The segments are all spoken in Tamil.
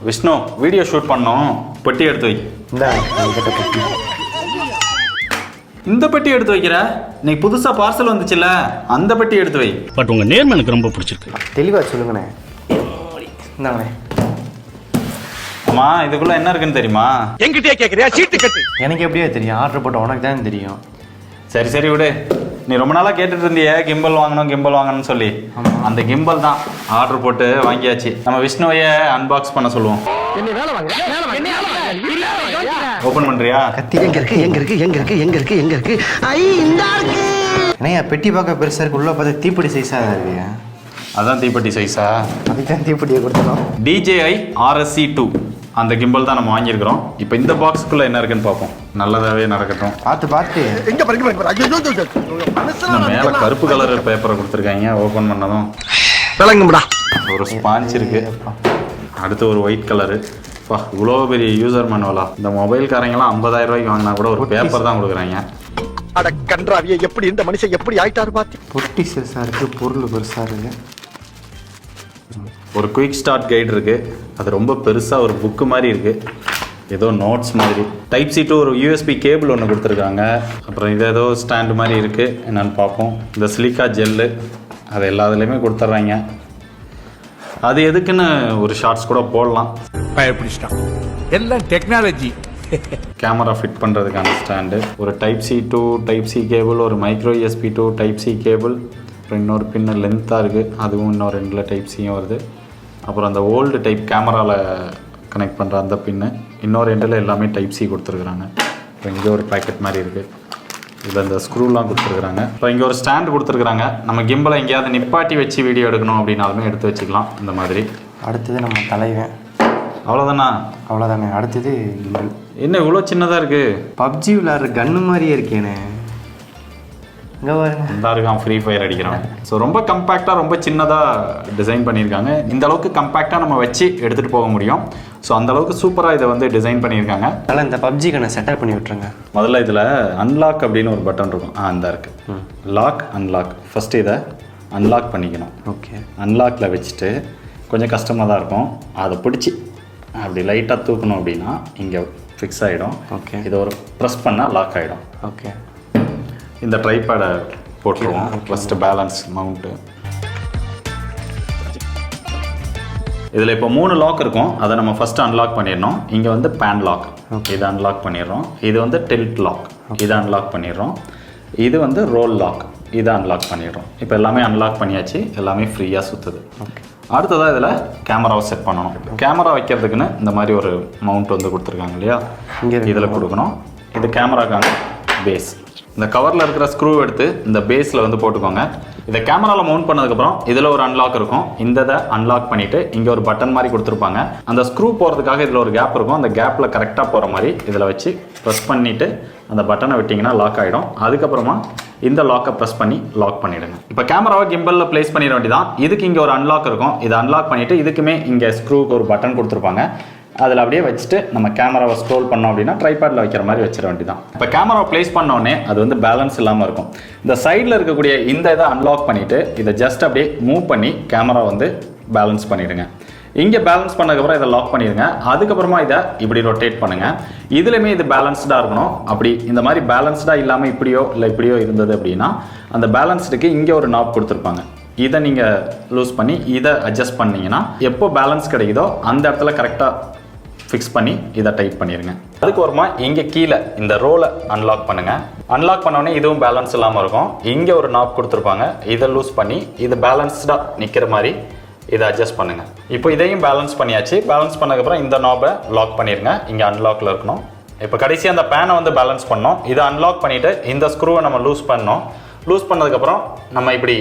விஷ்ணு வீடியோ ஷூட் பண்ணோம், பெட்டி எடுத்து வை. இந்த பெட்டி எடுத்து வைக்கிற, நீ புதுசா பார்சல் வந்துச்சுல்ல அந்த பெட்டி எடுத்து வை. பட் உங்க நேர்மை எனக்கு ரொம்ப பிடிச்சிருக்கு. தெளிவா சொல்லுங்கண்ணே. இந்தாங்கண்ணே. அம்மா இதுக்குள்ள என்ன இருக்குன்னு தெரியுமா? என்கிட்டயே கேக்குறியா? சீட்டு கட்டு. எனக்கு எப்படியா தெரியும்? ஆர்டர் போட்ட உனக்கு தான் தெரியும். சரி சரி விடு. நீ ரொம்ப நாளாக கேட்டுட்டு இருந்திய கிம்பல் வாங்கணும்னு சொல்லி. அந்த கிம்பல் தான் ஆர்டர் போட்டு வாங்கியாச்சு. நம்ம விஷ்ணுவைய அன்பாக்ஸ் பண்ண சொல்லுவோம். ஓபன் பண்றியா? கத்தி எங்க இருக்கு? ஐயா பெட்டி பார்க்க பெருசா இருக்கு, உள்ள பார்த்தா தீப்பெட்டி சைஸா இருக்கு. அதான் தீப்பெட்டி சைஸா? அதுதான் தீப்பெட்டியை கொடுத்தோம். DJI RSC 2 அந்த கிம்பல் தான் நம்ம வாங்கியிருக்கிறோம். இப்போ இந்த பாக்ஸுக்குள்ள என்ன இருக்குன்னு பார்ப்போம். நல்லதாவே நடக்கட்டும். பார்த்து மேல கருப்பு கலர் பேப்பரை கொடுத்துருக்காங்க. ஓபன் பண்ணதும் ஒரு ஸ்பாஞ்ச் இருக்கு. அடுத்து ஒரு ஒயிட் கலரு. இவ்வளோ பெரிய யூசர் மேனுவலா? இந்த மொபைல்காரங்கெல்லாம் 50,000 ரூபாய்க்கு வாங்கினா கூட ஒரு பேப்பர் தான் கொடுக்குறாங்க. அட கன்றாவிய, எப்படி இந்த மனுஷன் எப்படி ஆயிட்டாரு பாத்தி. பொட்டி பெருசா இருக்கு, பொருள் பெருசா இருக்கு. ஒரு குயிக் ஸ்டார்ட் கைடு இருக்கு. அது ரொம்ப பெருசா ஒரு புக்கு மாதிரி இருக்கு, ஏதோ நோட்ஸ் மாதிரி. டைப் C to ஒரு USB கேபிள் ஒன்று கொடுத்துருக்காங்க. அப்புறம் இது ஏதோ ஸ்டாண்டு மாதிரி இருக்கு, என்னன்னு பார்ப்போம். இந்த சிலிக்கா ஜெல்லு அது எல்லாத்துலேயுமே கொடுத்துட்றாங்க. அது எதுக்குன்னு ஒரு ஷார்ட்ஸ் கூட போடலாம். பயப்பிடிச்சிட்டான், எல்லாம் டெக்னாலஜி. கேமரா ஃபிட் பண்ணுறதுக்கான ஸ்டாண்டு, ஒரு type C to type C cable, ஒரு micro USB to type C cable, அப்புறம் இன்னொரு பின்னு லென்த்தாக இருக்குது, அதுவும் இன்னொரு 2 டைப் Cயும் வருது. அப்புறம் அந்த ஓல்டு டைப் கேமராவில் கனெக்ட் பண்ணுற அந்த பின்னு, இன்னொரு எண்டில் எல்லாமே டைப் C கொடுத்துருக்குறாங்க. அப்புறம் இங்கே ஒரு பேக்கெட் மாதிரி இருக்குது, இதில் இந்த ஸ்க்ரூலாம் கொடுத்துருக்குறாங்க. அப்புறம் இங்கே ஒரு ஸ்டாண்டு கொடுத்துருக்குறாங்க. நம்ம கிம்பலை எங்கேயாவது நிப்பாட்டி வச்சு வீடியோ எடுக்கணும் அப்படின்னாலுமே எடுத்து வச்சுக்கலாம் இந்த மாதிரி. அடுத்தது நம்ம தலைவன். அவ்வளோதானே? அடுத்தது கிம்பல். என்ன இவ்வளோ சின்னதாக இருக்குது? பப்ஜி விளையாடுற கன்னு மாதிரியே இருக்கேனே. இங்கே பாருங்க, இந்த இருக்கான் ஃப்ரீ ஃபயர் அடிக்கிறான். ஸோ ரொம்ப கம்பேக்டாக, ரொம்ப சின்னதாக டிசைன் பண்ணியிருக்காங்க. இந்த அளவுக்கு கம்பேக்டாக நம்ம வச்சு எடுத்துகிட்டு போக முடியும். ஸோ அந்தளவுக்கு சூப்பராக இதை வந்து டிசைன் பண்ணியிருக்காங்க. அதனால் இந்த பப்ஜி கண்ணை செட்டப் பண்ணி விட்டுருங்க. முதல்ல இதில் அன்லாக் அப்படின்னு ஒரு பட்டன் இருக்கும். அந்த இருக்குது லாக், அன்லாக். ஃபஸ்ட்டு இதை அன்லாக் பண்ணிக்கணும். ஓகே, அன்லாக்கில் வச்சுட்டு கொஞ்சம் கஷ்டமாக தான் இருக்கும். அதை பிடிச்சி அப்படி லைட்டாக தூக்கணும் அப்படின்னா இங்கே ஃபிக்ஸ் ஆகிடும். ஓகே, இதை ஒரு ப்ரெஸ் பண்ணால் லாக் ஆகிடும். ஓகே, இந்த ட்ரைபேடை போட்டுருவோம். First balance mount. இதில் இப்போ 3 லாக் இருக்கும். அதை நம்ம ஃபஸ்ட்டு அன்லாக் பண்ணிடணும். இங்கே வந்து பேன் லாக், இதை அன்லாக் பண்ணிடுறோம். இது வந்து டில்ட் லாக், இதை அன்லாக் பண்ணிடுறோம். இது வந்து ரோல் லாக், இதை அன்லாக் பண்ணிடுறோம். இப்போ எல்லாமே அன்லாக் பண்ணியாச்சு, எல்லாமே ஃப்ரீயாக சுற்றுது. ஓகே, அடுத்ததாக இதில் கேமராவை செட் பண்ணணும். கேமரா வைக்கிறதுக்குன்னு இந்த மாதிரி ஒரு மவுண்ட் வந்து கொடுத்துருக்காங்க இல்லையா, இதில் கொடுக்கணும். இது கேமராக்கான பேஸ். இந்த கவரில் இருக்கிற ஸ்க்ரூ எடுத்து இந்த பேஸில் வந்து போட்டுக்கோங்க. இதை கேமராவில் மவுண்ட் பண்ணதுக்கப்புறம் இதில் ஒரு அன்லாக் இருக்கும். இந்த இதை அன்லாக் பண்ணிவிட்டு இங்கே ஒரு பட்டன் மாதிரி கொடுத்துருப்பாங்க. அந்த ஸ்க்ரூ போகிறதுக்காக இதில் ஒரு கேப் இருக்கும். அந்த கேப்பில் கரெக்டாக போகிற மாதிரி இதில் வச்சு ப்ரெஸ் பண்ணிவிட்டு அந்த பட்டனை விட்டிங்கன்னா லாக் ஆகிடும். அதுக்கப்புறமா இந்த லாக்கை ப்ரெஸ் பண்ணி லாக் பண்ணிவிடுங்க. இப்போ கேமராவை கிம்பலில் ப்ளேஸ் பண்ணிட வேண்டியதான். இதுக்கு இங்கே ஒரு அன்லாக் இருக்கும். இதை அன்லாக் பண்ணிவிட்டு இதுக்குமே இங்கே ஸ்க்ரூக்கு ஒரு பட்டன் கொடுத்துருப்பாங்க. அதில் அப்படியே வச்சுட்டு நம்ம கேமராவை ஸ்க்ரோல் பண்ணோம் அப்படின்னா ட்ரைபேடில் வைக்கிற மாதிரி வச்சிட வேண்டியதான். இப்போ கேமராவை ப்ளேஸ் பண்ணோடனே அது வந்து பேலன்ஸ் இல்லாமல் இருக்கும். இந்த சைடில் இருக்கக்கூடிய இந்த இதை அன்லாக் பண்ணிவிட்டு இதை ஜஸ்ட் அப்படியே மூவ் பண்ணி கேமரா வந்து பேலன்ஸ் பண்ணிவிடுங்க. இங்கே பேலன்ஸ் பண்ணதுக்கப்புறம் இதை லாக் பண்ணிடுங்க. அதுக்கப்புறமா இதை இப்படி ரொட்டேட் பண்ணுங்கள். இதுலையுமே இது பேலன்ஸ்டாக இருக்கணும். அப்படி இந்த மாதிரி பேலன்ஸ்டாக இல்லாமல் இப்படியோ இல்லை இப்படியோ இருந்தது அப்படின்னா அந்த பேலன்ஸ்டுக்கு இங்கே ஒரு நாப் கொடுத்துருப்பாங்க. இதை நீங்கள் லூஸ் பண்ணி இதை அட்ஜஸ்ட் பண்ணிங்கன்னா எப்போ பேலன்ஸ் கிடைக்குதோ அந்த இடத்துல கரெக்டாக ஃபிக்ஸ் பண்ணி இதை டைட் பண்ணிடுங்க. அதுக்கப்புறமா இங்கே கீழே இந்த ரோலை அன்லாக் பண்ணுங்கள். அன்லாக் பண்ணோடனே இதுவும் பேலன்ஸ் இல்லாமல் இருக்கும். இங்கே ஒரு நாப் கொடுத்துருப்பாங்க. இதை லூஸ் பண்ணி இது பேலன்ஸ்டாக நிற்கிற மாதிரி இதை அட்ஜஸ்ட் பண்ணுங்கள். இப்போ இதையும் பேலன்ஸ் பண்ணியாச்சு. பேலன்ஸ் பண்ணதுக்கப்புறம் இந்த நாபை லாக் பண்ணிடுங்க. இங்கே அன்லாக்கில் இருக்கணும். இப்போ கடைசியாக அந்த பேனை வந்து பேலன்ஸ் பண்ணோம். இதை அன்லாக் பண்ணிவிட்டு இந்த ஸ்க்ரூவை நம்ம லூஸ் பண்ணோம். லூஸ் பண்ணதுக்கப்புறம் நம்ம இப்படி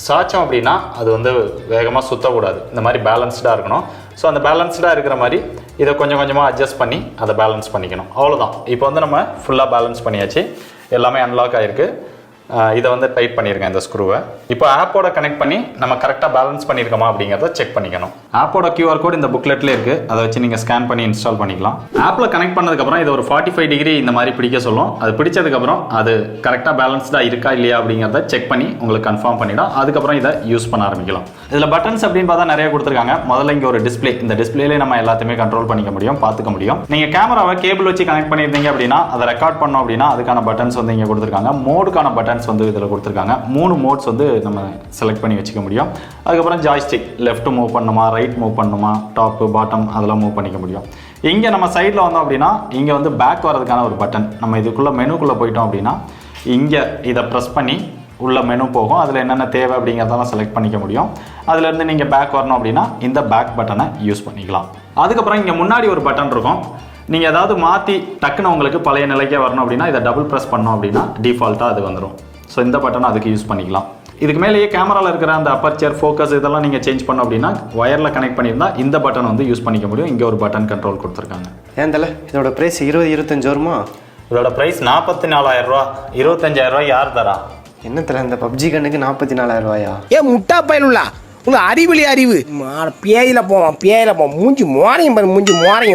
சாய்ச்சோம் அப்படின்னா அது வந்து வேகமாக சுற்றக்கூடாது. இந்த மாதிரி பேலன்ஸ்டாக இருக்கணும். ஸோ அந்த பேலன்ஸ்டாக இருக்கிற மாதிரி இதை கொஞ்சம் கொஞ்சமாக அட்ஜஸ்ட் பண்ணி அதை பேலன்ஸ் பண்ணிக்கணும். அவ்வளோதான். இப்போ வந்து நம்ம ஃபுல்லாக பேலன்ஸ் பண்ணியாச்சு. எல்லாமே அன்லாக் ஆகிருக்கு. இதை வந்து டைட் பண்ணியிருக்கேன் இந்த ஸ்க்ரூவை. இப்போ ஆப்போட கனெக்ட் பண்ணி நம்ம கரெக்டாக பேலன்ஸ் பண்ணியிருக்கோமா அப்படிங்கிறத செக் பண்ணிக்கணும். ஆப்போட QR கோட் இந்த புக்லெட்லேயே இருக்குது, அதை வச்சு நீங்கள் ஸ்கேன் பண்ணி இன்ஸ்டால் பண்ணிக்கலாம். ஆப்பில் கனெக்ட் பண்ணதுக்கப்புறம் இதை ஒரு 45 டிகிரி இந்த மாதிரி பிடிக்க சொல்லும். அது பிடிச்சதுக்கப்புறம் அது கரெக்டாக பேலன்ஸ்டாக இருக்கா இல்லையா அப்படிங்கிறத செக் பண்ணி உங்களுக்கு கன்ஃபார்ம் பண்ணிடும். அதுக்கப்புறம் இதை யூஸ் பண்ண ஆரம்பிக்கலாம். இதில் பட்டன்ஸ் அப்படின்னு பார்த்தா நிறைய கொடுத்துருக்காங்க. முதல்ல இங்கே ஒரு டிஸ்பிளே, இந்த டிஸ்பிளேலே நம்ம எல்லாத்தையுமே கண்ட்ரோல் பண்ணிக்க முடியும், பார்த்துக்க முடியும். நீங்கள் கேமராவை கேபிள் வச்சு கனெக்ட் பண்ணியிருந்தீங்க அப்படின்னா அதை ரெக்கார்ட் பண்ணோம் அப்படின்னா அதுக்கான பட்டன்ஸ் வந்து இங்கே கொடுத்துருக்காங்க. மோடுக்கான பட்டன்ஸ் வந்து இதில் கொடுத்துருக்காங்க. 3 மோட்ஸ் வந்து நம்ம செலக்ட் பண்ணி வச்சுக்க முடியும். அதுக்கப்புறம் ஜாய்ஸ்டிக், லெஃப்ட் மூவ் பண்ணுமா, ரைட் மூவ் பண்ணுமா, டாப்பு பாட்டம் அதெல்லாம் மூவ் பண்ணிக்க முடியும். இங்கே நம்ம சைடில் வந்தோம் அப்படின்னா இங்கே வந்து பேக் வரதுக்கான ஒரு பட்டன். நம்ம இதுக்குள்ளே மெனுக்குள்ளே போயிட்டோம் அப்படின்னா இங்கே இதை ப்ரெஸ் பண்ணி உள்ள மெனு போகும். அதில் என்னென்ன தேவை அப்படிங்கிறதெல்லாம் செலக்ட் பண்ணிக்க முடியும். அதுலேருந்து நீங்கள் பேக் வரணும் அப்படின்னா இந்த பேக் பட்டனை யூஸ் பண்ணிக்கலாம். அதுக்கப்புறம் இங்கே முன்னாடி ஒரு பட்டன் இருக்கும். நீங்கள் ஏதாவது மாற்றி டக்குன்னு உங்களுக்கு பழைய நிலைக்கே வரணும் அப்படின்னா இதை டபுள் ப்ரெஸ் பண்ணோம் அப்படின்னா டிஃபால்ட்டாக அது வந்துடும். ஸோ இந்த பட்டனை அதுக்கு யூஸ் பண்ணிக்கலாம். இதுக்கு மேலேயே கேமராவில் இருக்கிற அந்த அப்பர்ச்சர், ஃபோக்கஸ் இதெல்லாம் நீங்கள் சேஞ்ச் பண்ணோம் அப்படின்னா ஒயரில் கனெக்ட் பண்ணியிருந்தால் இந்த பட்டன் வந்து யூஸ் பண்ணிக்க முடியும். இங்கே ஒரு பட்டன் கண்ட்ரோல் கொடுத்துருக்காங்க. ஏன் தலை இதோட ப்ரைஸ் 20-25 வருமா? இதோட ப்ரைஸ் 44,000 ரூபா. 25,000 ரூபா யார் தரா? என்ன தலை இந்த பப்ஜி கண்ணுக்கு 44,000 ரூபாயா? ஏன் முட்டா பயனுள்ளா உங்க அறிவிலி அறிவு பேயில போவான் மூஞ்சி மோரையும் பாரு, மூஞ்சி மோரையும்